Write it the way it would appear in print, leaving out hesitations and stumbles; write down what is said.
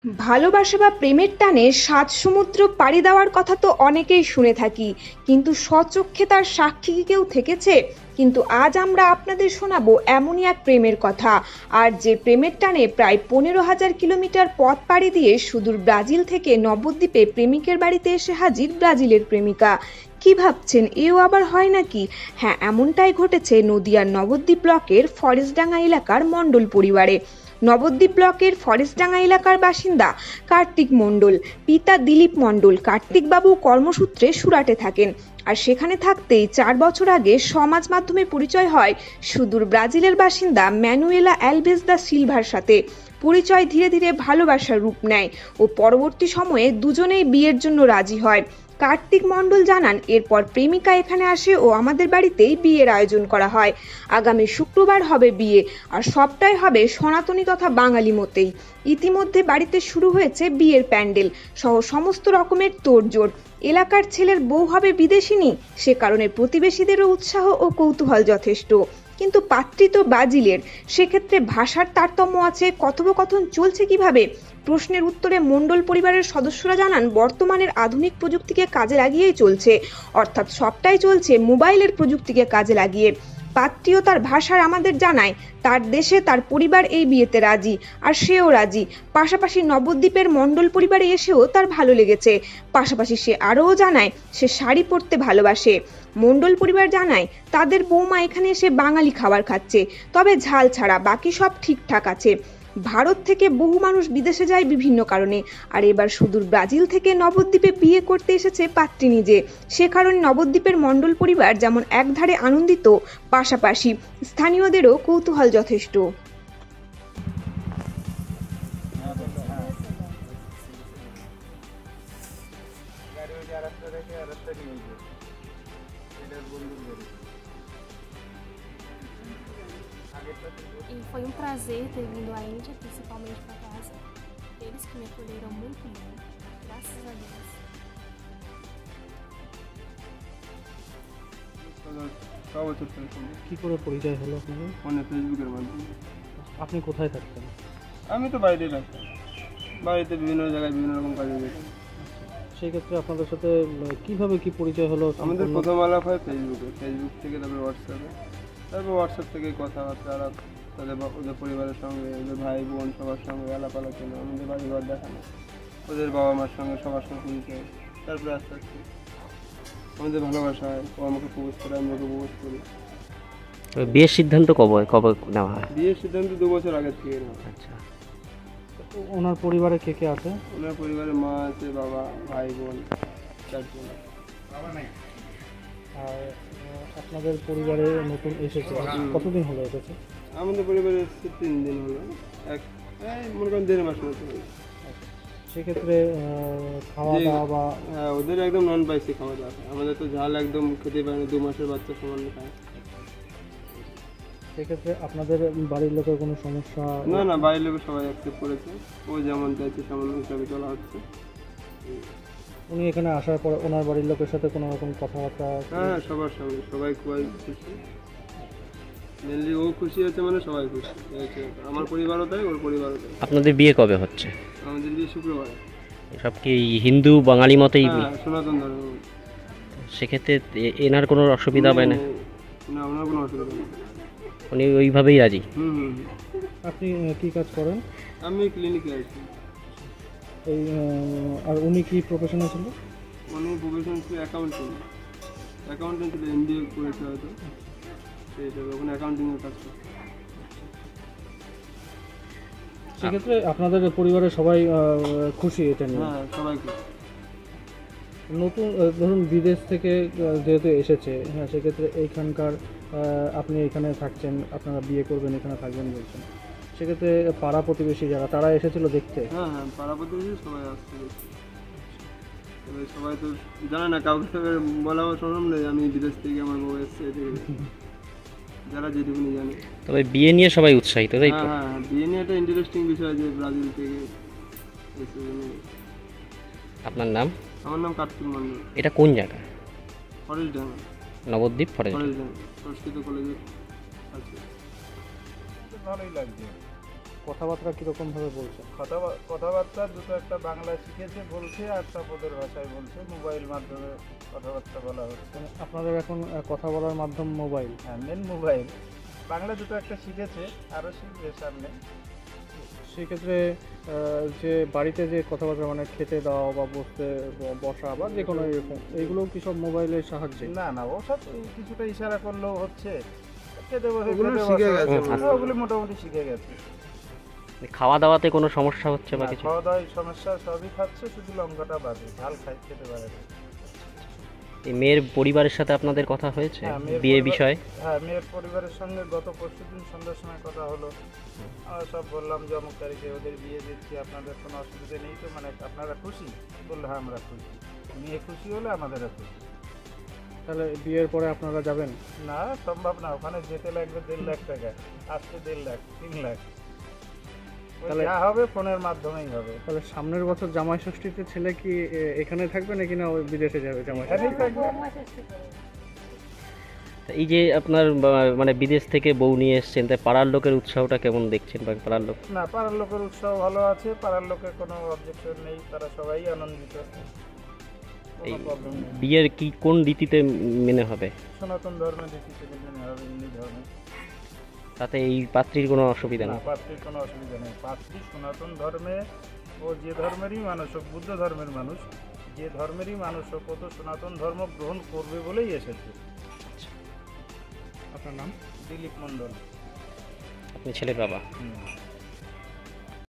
ভালোবাসা বা প্রেমের টানে সাত সমুদ্র পাড়ি দেওয়ার কথা তো অনেকেই শুনে থাকি, কিন্তু স্বচক্ষে তার সাক্ষী কি কেউ থেকেছে? কিন্তু আজ আমরা আপনাদের শোনাবো এমনই এক প্রেমের কথা। আর যে প্রেমের টানে প্রায় 15,000 কিলোমিটার পথ পাড়ি দিয়ে সুদূর ব্রাজিল থেকে নবদ্বীপে প্রেমিকের বাড়িতে এসে হাজির ব্রাজিলের প্রেমিকা। কি ভাবছেন, এও আবার হয় নাকি? হ্যাঁ, এমনটাই ঘটেছে নদিয়ার নবদ্বীপ ব্লকের ফরেস্টডাঙ্গা এলাকার মণ্ডল পরিবারে। নবদ্বীপ ব্লকের ফরেস্টডাঙ্গা এলাকার বাসিন্দা কার্তিক মণ্ডল, পিতা দিলীপ মণ্ডল। কার্তিকবাবু কর্মসূত্রে সুরাটে থাকেন, আর সেখানে থাকতেই 4 বছর আগে সমাজ মাধ্যমে পরিচয় হয় সুদূর ব্রাজিলের বাসিন্দা ম্যানুয়েলা অ্যালভেজ দা সিলভার সাথে। পরিচয় ধীরে ধীরে ভালোবাসার রূপ নেয় ও পরবর্তী সময়ে দুজনেই বিয়ের জন্য রাজি হয়। কার্তিক মণ্ডল জানান, এরপর প্রেমিকা এখানে আসে ও আমাদের বাড়িতেই বিয়ের আয়োজন করা হয়। আগামী শুক্রবার হবে বিয়ে, আর সবটাই হবে সনাতনী তথা বাঙালি মতেই। ইতিমধ্যে বাড়িতে শুরু হয়েছে বিয়ের প্যান্ডেল সহ সমস্ত রকমের তোড়জোড়। এলাকার ছেলের বউ হবে বিদেশিনী, সে কারণে প্রতিবেশীদেরও উৎসাহ ও কৌতূহল যথেষ্ট। কিন্তু পাত্রী তো ব্রাজিলের, সেক্ষেত্রে ভাষার তারতম্য আছে। কথোপকথন চলছে কিভাবে? প্রশ্নের উত্তরে মণ্ডল পরিবারের সদস্যরা জানান, বর্তমানের আধুনিক প্রযুক্তিকে কাজে লাগিয়েই চলছে, অর্থাৎ সবটাই চলছে মোবাইলের প্রযুক্তিকে কাজে লাগিয়ে। পাত্রীও তার ভাষার আমাদের জানায় তার দেশে তার পরিবার এই বিয়েতে রাজি, আর সেও রাজি। পাশাপাশি নবদ্বীপের মণ্ডল পরিবারে এসেও তার ভালো লেগেছে। পাশাপাশি সে আরও জানায় সে শাড়ি পরতে ভালোবাসে। মণ্ডল পরিবার জানায় তাদের বৌমা এখানে এসে বাঙালি খাবার খাচ্ছে, তবে ঝাল ছাড়া, বাকি সব ঠিকঠাক আছে। ভারত থেকে বহু মানুষ বিদেশে যায় বিভিন্ন কারণে, আর এবার সুদূর ব্রাজিল থেকে নবদ্বীপে বিয়ে করতে এসেছে পাত্রী নিজে। সে কারণে নবদ্বীপের মণ্ডল পরিবার যেমন একধারে আনন্দিত, পাশাপাশি স্থানীয়দেরও কৌতূহল যথেষ্ট। E foi um prazer ter vindo à Índia, principalmente para casa. Eles que me acolheram muito bem, graças a Deus. কি করে পরিচয় হলো আপনাদের? ফোনে ফেসবুকের মাধ্যমে। আপনি কোথায় থাকতেন? আমি তো বাড়িতেই থাকতাম, বাড়িতে বিভিন্ন জায়গায় বিভিন্ন রকম কাজে যেতাম। সেই ক্ষেত্রে আপনাদের সাথে কিভাবে কি পরিচয় হলো? আমাদের প্রথম আলাপ হয় ফেসবুকে, ফেসবুক থেকে তারপরে হোয়াটসঅ্যাপে, তারপর হোয়াটসঅ্যাপ থেকে কথাবার্তা আলাপ, ওদের পরিবারের সঙ্গে, ওদের ভাই বোন সবার সঙ্গে আলাপ আলোচনা, আমাদের বাড়িঘর দেখানো, ওদের বাবা মার সঙ্গে সবার সঙ্গে পরিচয়। তারপরে আস্তে আস্তে আমাদের ভালোবাসা হয়, ও আমাকে প্রপোজ করে, আমি ওকে প্রপোজ করি। বিয়ের সিদ্ধান্ত কবে কবে নেওয়া হয়? বিয়ের সিদ্ধান্ত 2 বছর আগের থেকে নেওয়া। আচ্ছা, ওনার পরিবারে কে কে আছে? ওনার পরিবারে মা আছে, বাবা, ভাই বোন, 4 জন। আর আপনাদের পরিবারে নতুন এসেছে, কতদিন হলো এসেছে? আমাদের পরিবারে এসেছে 3 দিন হলো, মনে করেন 1.5 মাস মতো। সেক্ষেত্রে খাওয়া দাওয়া বা হ্যাঁ, ওদের একদম নন স্পাইসি খাওয়া দাওয়া খায়, আমাদের তো ঝাল একদম খেতে পারে না, 2 মাসের বাচ্চা সমান খায়। সেক্ষেত্রে আপনাদের বাড়ির লোকের কোনো সমস্যা? না না, বাইরের লোক সবাই অ্যাকসেপ্ট করেছে, ও যেমন চাইছে তেমন হিসাবে চলা হচ্ছে। উনি এখানে আসার পর ওনার বাড়ির লোকের সাথে কোনো রকম কথাবার্তা? হ্যাঁ, সবার সঙ্গে সবাই খুবই খুশি। মেনলি ও খুশি হচ্ছে, মানে সবাই খুশি হয়েছে, আমার পরিবারও তাই, ওর পরিবারও তাই। আপনাদের বিয়ে কবে হচ্ছে? আমাদের বিয়ে শুক্রবার। সব কি হিন্দু বাঙালি মতেই? হ্যাঁ, সনাতন ধর্ম। সেক্ষেত্রে এনার কোনো অসুবিধা হবে না? না, ওনার কোনো অসুবিধা নেই, উনি ওইভাবেই রাজি? হুম। আপনি কি কাজ করেন? আমি ক্লিনিকে আছি। এই আর উনি কি প্রফেশনে ছিল? উনি প্রফেশন ছিল অ্যাকাউন্টেন্ট ছিল, এমবিএ করেছে হয়তো, সেই হিসাবে ওখানে অ্যাকাউন্টিংয়ের কাজ করে। সেক্ষেত্রে আপনাদের পরিবারের সবাই খুশি এটা নিয়ে? হ্যাঁ, সবাই খুশি। নতুন ধরুন বিদেশ থেকে যেহেতু এসেছে, হ্যাঁ, সেক্ষেত্রে এইখানকার আপনি এখানে থাকছেন, আপনারা বিয়ে করবেন, এখানে থাকবেন বলছেন, সেক্ষেত্রে পাড়া প্রতিবেশী যারা, তারা এসেছিল দেখতে? হ্যাঁ, পাড়া প্রতিবেশী সবাই আসছে দেখতে। সবাই তো জানে না, কাউকে বলা সম্ভব নেই আমি বিদেশ থেকে আমার বউ এসছে, যারা যেটুকুনি জানে। তবে বিয়ে নিয়ে সবাই উৎসাহিত, তাই তো? হ্যাঁ, বিয়ে নিয়ে একটা ইন্টারেস্টিং বিষয় যে ব্রাজিল থেকে এসে। আপনার নাম? আমার নাম কার্তিক মণ্ডল। এটা কোন জায়গা? ফরেস্টডাঙ্গা। নবদ্বীপ ফরেস্টডাঙ্গা। ফরেস্টডাঙ্গা সংস্কৃত কলেজে আছে। ভালোই লাগছে, কথাবার্তা কীরকমভাবে বলছে? কথাবার্তা দুটো একটা বাংলা শিখেছে বলছে, আর সব ওদের ভাষায় বলছে, মোবাইল মাধ্যমে কথাবার্তা বলা হচ্ছে। মানে আপনাদের এখন কথা বলার মাধ্যম মোবাইল? হ্যাঁ, মেন মোবাইল। বাংলা দুটো একটা শিখেছে, আরও শিখবে সামনে। সেক্ষেত্রে যে বাড়িতে যে কথাবার্তা মানে খেতে দেওয়া বা বসা বা যে কোনো এরকম এইগুলো কি সব মোবাইলের সাহায্যে? না না, ওসব কিছুটা ইশারা করলেও হচ্ছে। খেতে বসে ওগুলো খেতে শিখে বসা, গেছে মোটামুটি। ওগুলো মোটামুটি শিখে গেছে। খাওয়া দাওয়াতে কোনো সমস্যা হচ্ছে বা না, কিছু? খাওয়া দাওয়ায় সমস্যা সবই খাচ্ছে, শুধু লঙ্কাটা বাদে, ঝাল খেতে পারে না। এই মেয়ের পরিবারের সাথে আপনাদের কথা হয়েছে হ্যাঁ, মেয়ের বিয়ে পরিবার- বিষয়ে? হ্যাঁ, মেয়ের পরিবারের সঙ্গে গত পরশুদিন সন্ধ্যার সময় কথা হলো। আমরা সব বললাম যে অমুক তারিখে ওদের বিয়ে দিচ্ছি, আপনাদের কোনো অসুবিধা নেই তো, মানে আপনারা খুশি? বললো হ্যাঁ আমরা খুশি। মেয়ে খুশি হলে আমাদেরও খুশি। তাহলে বিয়ের পরে আপনারা যাবেন? না, সম্ভব না, ওখানে যেতে লাগবে 1.5 লাখ টাকা, আসতে 1.5 লাখ, 3 লাখ। ওই তাহলে- যা হবে ফোনের মাধ্যমেই হবে। তাহলে সামনের বছর জামাই ষষ্ঠীতে ছেলে কি এখানে থাকবে নাকি না ওই বিদেশে যাবে জামাই ষষ্ঠী? এখানেই থাকবে। তা এই যে আপনার মানে বিদেশ থেকে বউ নিয়ে এসছেন, তাই পাড়ার লোকের উৎসাহটা কেমন দেখছেন বা পাড়ার লোক? না, পাড়ার লোকের উৎসাহ ভালো আছে, পাড়ার লোকের কোনো অবজেকশন নেই, তারা সবাই আনন্দিত, এই কোনো প্রবলেম নেই। বিয়ের কি কোন রীতিতে মেনে হবে? সনাতন ধর্মের রীতিতে মেনে হবে, হিন্দু ধর্মে। তাতে এই পাত্রীর কোনো অসুবিধা না, নেই? পাত্রীর কোনো অসুবিধা নেই। পাত্রী সনাতন ধর্মে, ও যে ধর্মেরই মানুষ হোক, বুদ্ধ ধর্মের মানুষ, যে ধর্মেরই মানুষ হোক, ও তো সনাতন ধর্ম গ্রহণ করবে বলেই এসেছে। আপনার নাম? দিলীপ মণ্ডল। আপনি ছেলের বাবা? হুম।